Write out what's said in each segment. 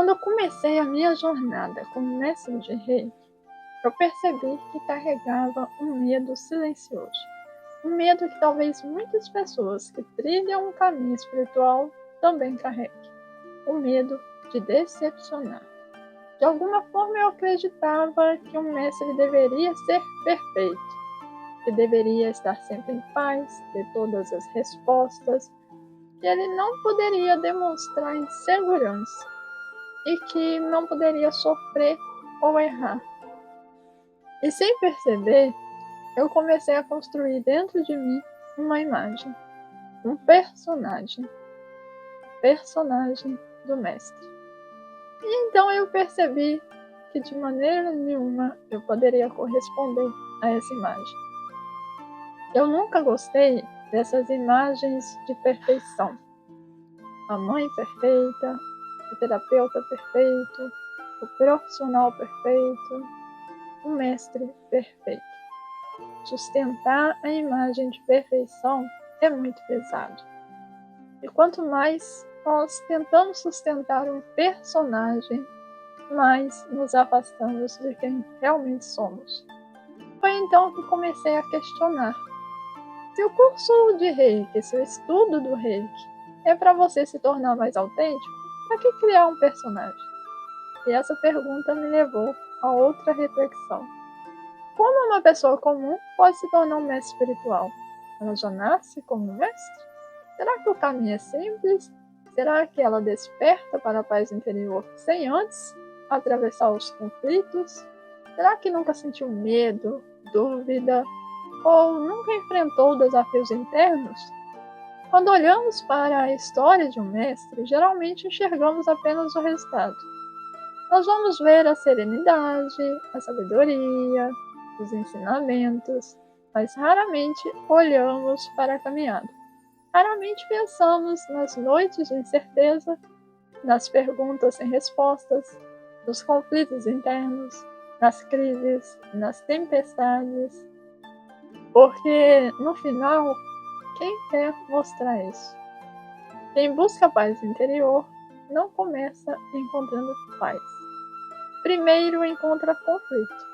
Quando eu comecei a minha jornada como mestre de Reiki, eu percebi que carregava um medo silencioso. Um medo que talvez muitas pessoas que trilham um caminho espiritual também carreguem. O medo de decepcionar. De alguma forma eu acreditava que um mestre deveria ser perfeito, que deveria estar sempre em paz, ter todas as respostas, que ele não poderia demonstrar insegurança e que não poderia sofrer ou errar. E sem perceber, eu comecei a construir dentro de mim uma imagem, um personagem do mestre. E então eu percebi que de maneira nenhuma eu poderia corresponder a essa imagem. Eu nunca gostei dessas imagens de perfeição. A mãe perfeita, o terapeuta perfeito, o profissional perfeito, o mestre perfeito. Sustentar a imagem de perfeição é muito pesado. E quanto mais nós tentamos sustentar um personagem, mais nos afastamos de quem realmente somos. Foi então que comecei a questionar. Se o curso de Reiki, se o estudo do Reiki é para você se tornar mais autêntico, para que criar um personagem? E essa pergunta me levou a outra reflexão. Como uma pessoa comum pode se tornar um mestre espiritual? Ela já nasce como um mestre? Será que o caminho é simples? Será que ela desperta para a paz interior sem antes atravessar os conflitos? Será que nunca sentiu medo, dúvida ou nunca enfrentou desafios internos? Quando olhamos para a história de um mestre, geralmente enxergamos apenas o resultado. Nós vamos ver a serenidade, a sabedoria, os ensinamentos, mas raramente olhamos para a caminhada. Raramente pensamos nas noites de incerteza, nas perguntas sem respostas, nos conflitos internos, nas crises, nas tempestades, porque no final, quem quer mostrar isso? Quem busca paz interior não começa encontrando paz. Primeiro encontra conflito,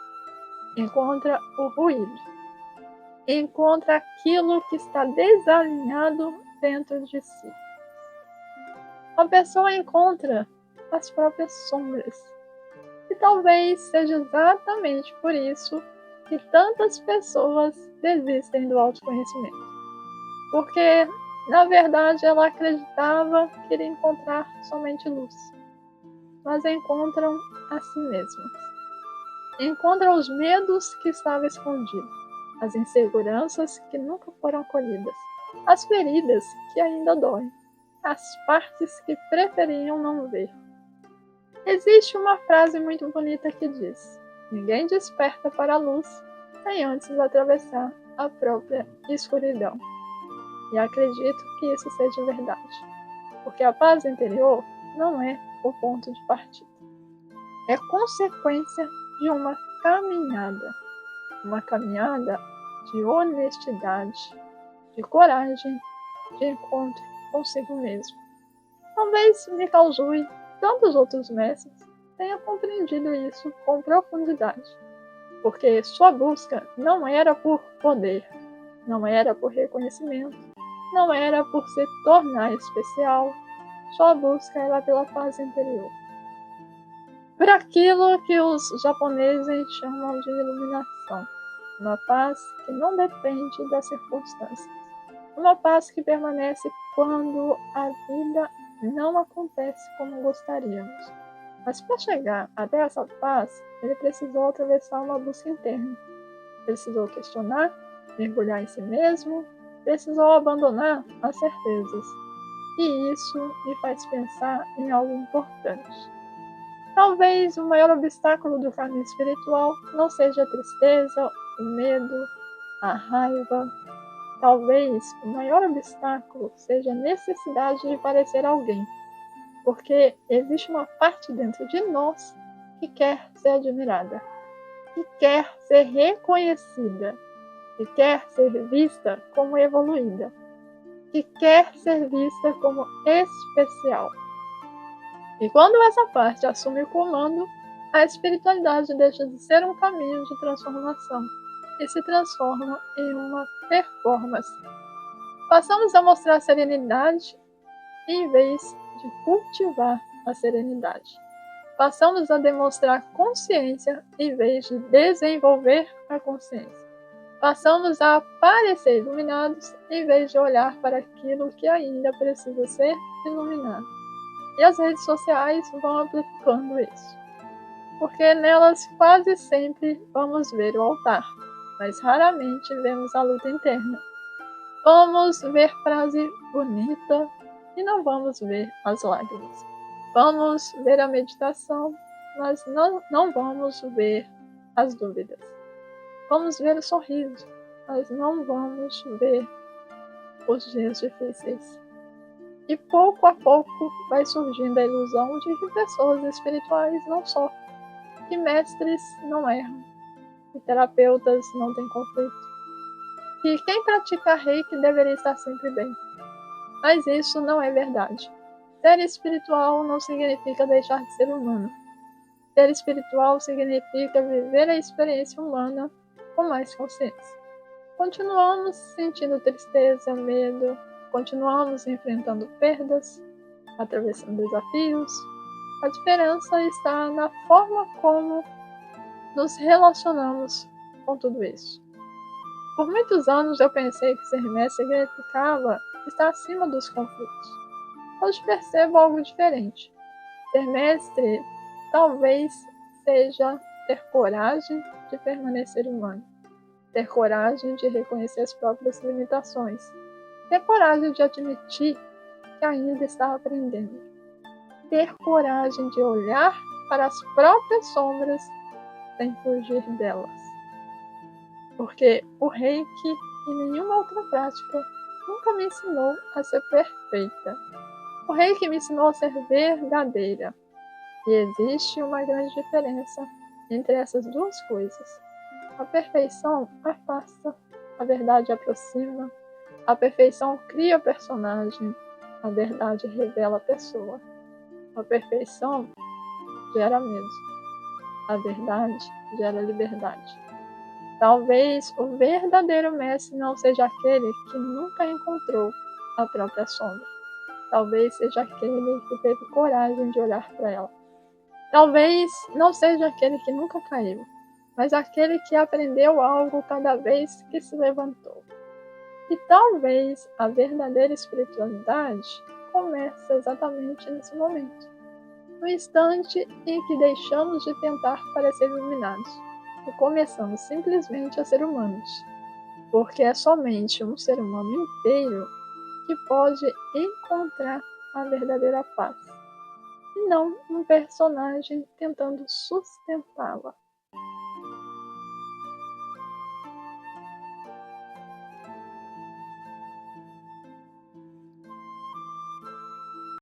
encontra o ruído, encontra aquilo que está desalinhado dentro de si. A pessoa encontra as próprias sombras. E talvez seja exatamente por isso que tantas pessoas desistem do autoconhecimento. Porque, na verdade, ela acreditava que iria encontrar somente luz. Mas encontram a si mesmas. Encontram os medos que estavam escondidos, as inseguranças que nunca foram acolhidas, as feridas que ainda doem, as partes que preferiam não ver. Existe uma frase muito bonita que diz: ninguém desperta para a luz sem antes atravessar a própria escuridão. E acredito que isso seja verdade, porque a paz interior não é o ponto de partida. É consequência de uma caminhada de honestidade, de coragem, de encontro consigo mesmo. Talvez Mikao Usui e tantos outros mestres tenham compreendido isso com profundidade, porque sua busca não era por poder, não era por reconhecimento, não era por se tornar especial, sua busca era pela paz interior. Por aquilo que os japoneses chamam de iluminação, uma paz que não depende das circunstâncias, uma paz que permanece quando a vida não acontece como gostaríamos. Mas para chegar até essa paz, ele precisou atravessar uma busca interna. Precisou questionar, mergulhar em si mesmo, precisou abandonar as certezas. E isso me faz pensar em algo importante. Talvez o maior obstáculo do caminho espiritual não seja a tristeza, o medo, a raiva. Talvez o maior obstáculo seja a necessidade de parecer alguém, porque existe uma parte dentro de nós que quer ser admirada, que quer ser reconhecida, que quer ser vista como evoluída, que quer ser vista como especial. E quando essa parte assume o comando, a espiritualidade deixa de ser um caminho de transformação e se transforma em uma performance. Passamos a mostrar serenidade em vez de cultivar a serenidade. Passamos a demonstrar consciência em vez de desenvolver a consciência. Passamos a parecer iluminados em vez de olhar para aquilo que ainda precisa ser iluminado. E as redes sociais vão amplificando isso, porque nelas quase sempre vamos ver o altar, mas raramente vemos a luta interna. Vamos ver frase bonita e não vamos ver as lágrimas. Vamos ver a meditação, mas não vamos ver as dúvidas. Vamos ver o sorriso, mas não vamos ver os dias difíceis. E pouco a pouco vai surgindo a ilusão de que pessoas espirituais não sofrem, que mestres não erram, que terapeutas não têm conflito, que quem pratica reiki deveria estar sempre bem. Mas isso não é verdade. Ser espiritual não significa deixar de ser humano. Ser espiritual significa viver a experiência humana com mais consciência. Continuamos sentindo tristeza, medo, continuamos enfrentando perdas, atravessando desafios. A diferença está na forma como nos relacionamos com tudo isso. Por muitos anos eu pensei que ser mestre significava estar acima dos conflitos. Hoje percebo algo diferente. Ser mestre talvez seja ter coragem de permanecer humano, ter coragem de reconhecer as próprias limitações, ter coragem de admitir que ainda está aprendendo, ter coragem de olhar para as próprias sombras sem fugir delas. Porque o reiki e nenhuma outra prática nunca me ensinou a ser perfeita. O reiki me ensinou a ser verdadeira. E existe uma grande diferença entre essas duas coisas. A perfeição afasta, a verdade aproxima, a perfeição cria o personagem, a verdade revela a pessoa. A perfeição gera medo, a verdade gera liberdade. Talvez o verdadeiro mestre não seja aquele que nunca encontrou a própria sombra. Talvez seja aquele que teve coragem de olhar para ela. Talvez não seja aquele que nunca caiu, mas aquele que aprendeu algo cada vez que se levantou. E talvez a verdadeira espiritualidade comece exatamente nesse momento, no instante em que deixamos de tentar parecer iluminados e começamos simplesmente a ser humanos, porque é somente um ser humano inteiro que pode encontrar a verdadeira paz, e não um personagem tentando sustentá-la.